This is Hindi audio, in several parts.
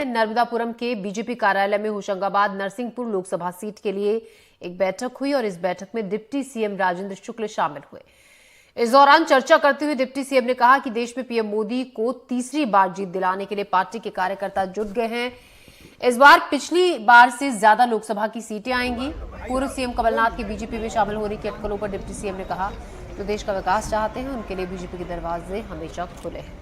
नर्मदापुरम के बीजेपी कार्यालय में होशंगाबाद नरसिंहपुर लोकसभा सीट के लिए एक बैठक हुई और इस बैठक में डिप्टी सीएम राजेंद्र शुक्ल शामिल हुए। इस दौरान चर्चा करते हुए डिप्टी सीएम ने कहा कि देश में पीएम मोदी को तीसरी बार जीत दिलाने के लिए पार्टी के कार्यकर्ता जुट गए हैं। इस बार पिछली बार से ज्यादा लोकसभा की सीटें आएंगी। पूर्व सीएम कमलनाथ के बीजेपी में शामिल होने की अटकलों पर डिप्टी सीएम ने कहा, जो देश का विकास चाहते हैं उनके लिए बीजेपी के दरवाजे हमेशा खुले हैं।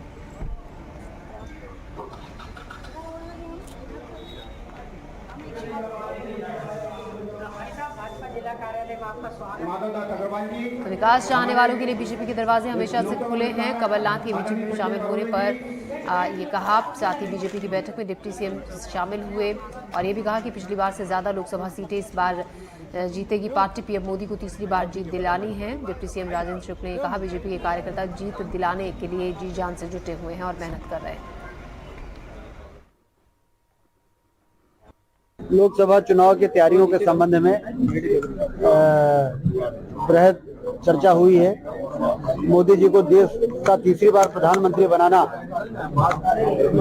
तो विकास चाहने वालों के लिए बीजेपी के दरवाजे हमेशा से खुले हैं। कमलनाथ के बीजेपी में शामिल होने पर ये कहा। साथ ही बीजेपी की बैठक में डिप्टी सीएम शामिल हुए और ये भी कहा कि पिछली बार से ज्यादा लोकसभा सीटें इस बार जीतेगी पार्टी। पीएम मोदी को तीसरी बार जीत दिलानी है। डिप्टी सीएम राजेंद्र शुक्ल ने कहा, बीजेपी के कार्यकर्ता जीत दिलाने के लिए जी जान से जुटे हुए हैं और मेहनत कर रहे हैं। लोकसभा चुनाव की तैयारियों के संबंध में बृहद चर्चा हुई है। मोदी जी को देश का तीसरी बार प्रधानमंत्री बनाना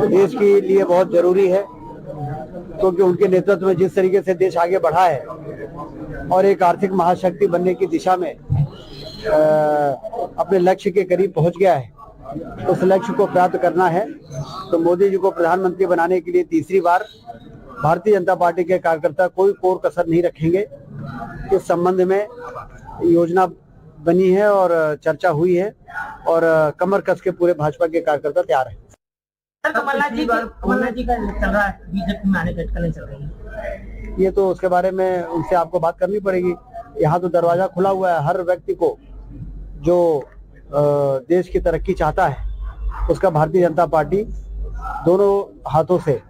देश के लिए बहुत जरूरी है, क्योंकि उनके नेतृत्व में जिस तरीके से देश आगे बढ़ा है और एक आर्थिक महाशक्ति बनने की दिशा में अपने लक्ष्य के करीब पहुंच गया है, उस लक्ष्य को प्राप्त करना है। तो मोदी जी को प्रधानमंत्री बनाने के लिए तीसरी बार भारतीय जनता पार्टी के कार्यकर्ता कोई कोर कसर नहीं रखेंगे। इस संबंध में योजना बनी है और चर्चा हुई है और कमर कस के पूरे भाजपा के कार्यकर्ता तैयार हैं। कमलनाथ जी का चल रहा है, बीजेपी में आने की अटकलें चल रही हैं। ये तो उसके बारे में उनसे आपको बात करनी पड़ेगी। यहाँ तो दरवाजा खुला हुआ है हर व्यक्ति को जो देश की तरक्की चाहता है, उसका भारतीय जनता पार्टी दोनों हाथों से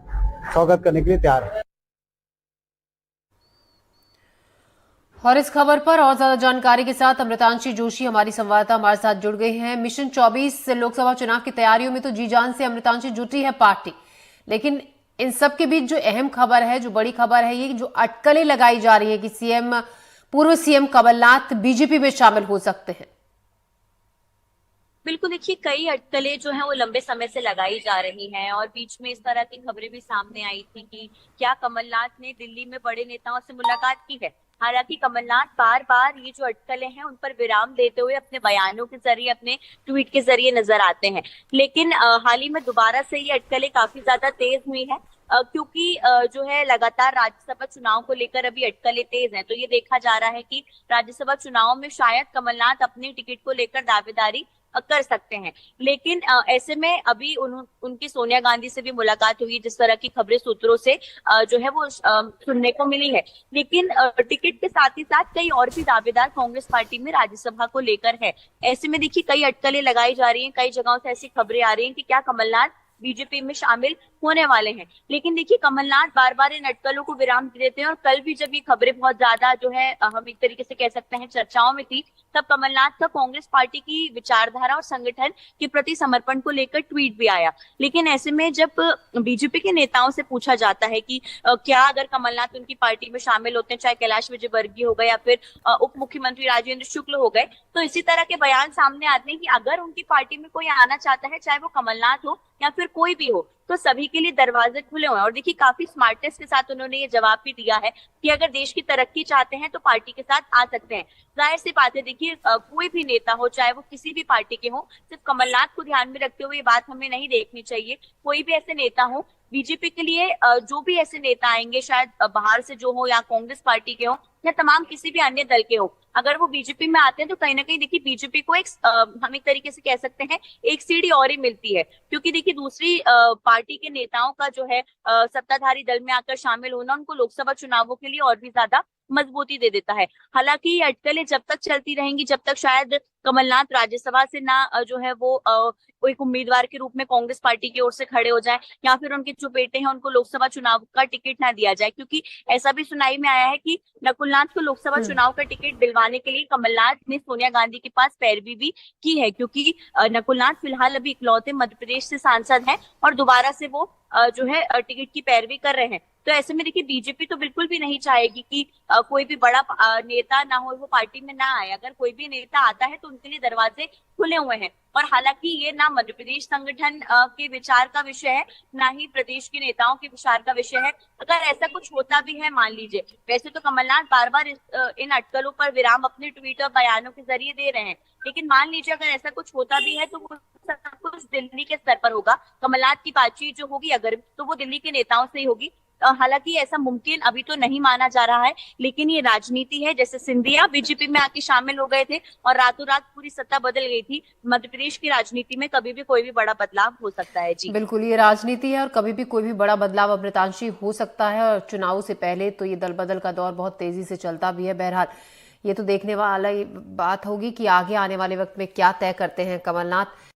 स्वागत करने के लिए तैयार है। और इस खबर पर और ज्यादा जानकारी के साथ अमृतांशी जोशी हमारी संवाददाता हमारे साथ जुड़ गई हैं। मिशन 24 लोकसभा चुनाव की तैयारियों में तो जी जान से अमृतांशी जुटी है पार्टी, लेकिन इन सब के बीच जो अहम खबर है, जो बड़ी खबर है, ये जो अटकलें लगाई जा रही है कि पूर्व सीएम कमलनाथ बीजेपी में शामिल हो सकते हैं। बिल्कुल, देखिए कई अटकलें जो हैं वो लंबे समय से लगाई जा रही हैं और बीच में इस तरह की खबरें भी सामने आई थी कि क्या कमलनाथ ने दिल्ली में बड़े नेताओं से मुलाकात की है। हालांकि कमलनाथ बार बार ये जो अटकलें हैं उन पर विराम देते हुए अपने बयानों के जरिए, अपने ट्वीट के जरिए नजर आते हैं, लेकिन हाल ही में दोबारा से ये अटकलें काफी ज्यादा तेज हुई है, क्योंकि जो है लगातार राज्यसभा चुनाव को लेकर अभी अटकलें तेज हैं। तो ये देखा जा रहा है कि राज्यसभा चुनाव में शायद कमलनाथ अपनी टिकट को लेकर दावेदारी कर सकते हैं, लेकिन ऐसे में अभी उनकी सोनिया गांधी से भी मुलाकात हुई, जिस तरह की खबरें सूत्रों से जो है वो सुनने को मिली है। लेकिन टिकट के साथ ही साथ कई और भी दावेदार कांग्रेस पार्टी में राज्यसभा को लेकर है। ऐसे में देखिए कई अटकलें लगाई जा रही हैं, कई जगहों से ऐसी खबरें आ रही हैं कि क्या कमलनाथ बीजेपी में शामिल होने वाले हैं। लेकिन देखिए कमलनाथ बार बार इन अटकलों को विराम दे देते हैं और कल भी जब ये खबरें बहुत ज्यादा जो है हम एक तरीके से कह सकते हैं चर्चाओं में थी, तब कमलनाथ का कांग्रेस पार्टी की विचारधारा और संगठन के प्रति समर्पण को लेकर ट्वीट भी आया। लेकिन ऐसे में जब बीजेपी के नेताओं से पूछा जाता है कि क्या अगर कमलनाथ उनकी पार्टी में शामिल होते हैं, चाहे कैलाश विजयवर्गीय हो गए या फिर उप मुख्यमंत्री राजेंद्र शुक्ल हो गए, तो इसी तरह के बयान सामने आते हैं कि अगर उनकी पार्टी में कोई आना चाहता है, चाहे वो कमलनाथ हो या फिर कोई भी हो, तो सभी के लिए दरवाजे खुले हुए हैं। और देखिए काफी स्मार्टनेस के साथ उन्होंने ये जवाब भी दिया है कि अगर देश की तरक्की चाहते हैं तो पार्टी के साथ आ सकते हैं। जाहिर सी बात है, देखिए कोई भी नेता हो, चाहे वो किसी भी पार्टी के हो, सिर्फ कमलनाथ को ध्यान में रखते हुए ये बात हमें नहीं देखनी चाहिए। कोई भी ऐसे नेता हो बीजेपी के लिए, जो भी ऐसे नेता आएंगे, शायद बाहर से जो हो या कांग्रेस पार्टी के हो या तमाम किसी भी अन्य दल के हो, अगर वो बीजेपी में आते हैं तो कहीं ना कहीं देखिए बीजेपी को एक हम एक तरीके से कह सकते हैं एक सीढ़ी और ही मिलती है, क्योंकि देखिए दूसरी पार्टी के नेताओं का जो है सत्ताधारी दल में आकर शामिल होना उनको लोकसभा चुनावों के लिए और भी ज्यादा मजबूती दे देता है। हालांकि ये अटकलें जब तक चलती रहेंगी, जब तक शायद कमलनाथ राज्यसभा से ना जो है वो एक उम्मीदवार के रूप में कांग्रेस पार्टी की ओर से खड़े हो जाए, या फिर उनके जो बेटे हैं उनको लोकसभा चुनाव का टिकट ना दिया जाए, क्योंकि ऐसा भी सुनाई में आया है कि नकुलनाथ को लोकसभा चुनाव का टिकट दिलवाने के लिए कमलनाथ ने सोनिया गांधी के पास पैरवी भी की है, क्योंकि नकुलनाथ फिलहाल अभी इकलौते मध्य प्रदेश से सांसद हैं और दोबारा से वो जो है टिकट की पैरवी कर रहे हैं। तो ऐसे में देखिए बीजेपी तो बिल्कुल भी नहीं चाहेगी कि कोई भी बड़ा नेता ना हो वो पार्टी में ना आए। अगर कोई भी नेता आता है तो उनके लिए दरवाजे खुले हुए हैं। और हालांकि ये ना मध्य प्रदेश संगठन के विचार का विषय है, ना ही प्रदेश के नेताओं के विचार का विषय है। अगर ऐसा कुछ होता भी है, मान लीजिए, वैसे तो कमलनाथ बार बार इन अटकलों पर विराम अपने ट्वीट और बयानों के जरिए दे रहे हैं, लेकिन मान लीजिए अगर ऐसा कुछ होता भी है तो वो सब कुछ दिल्ली के स्तर पर होगा। कमलनाथ की बातचीत जो होगी अगर, तो वो दिल्ली के नेताओं से ही होगी। हालांकि ऐसा मुमकिन अभी तो नहीं माना जा रहा है, लेकिन ये राजनीति है। जैसे सिंधिया बीजेपी में आके शामिल हो गए थे और रातों रात पूरी सत्ता बदल गई थी। मध्य प्रदेश की राजनीति में कभी भी कोई भी बड़ा बदलाव हो सकता है। जी बिल्कुल, ये राजनीति है और कभी भी कोई भी बड़ा बदलाव अमृतांशी हो सकता है, और चुनाव से पहले तो ये दल बदल का दौर बहुत तेजी से चलता भी है। बहरहाल ये तो देखने वाला बात होगी कि आगे आने वाले वक्त में क्या तय करते हैं कमलनाथ।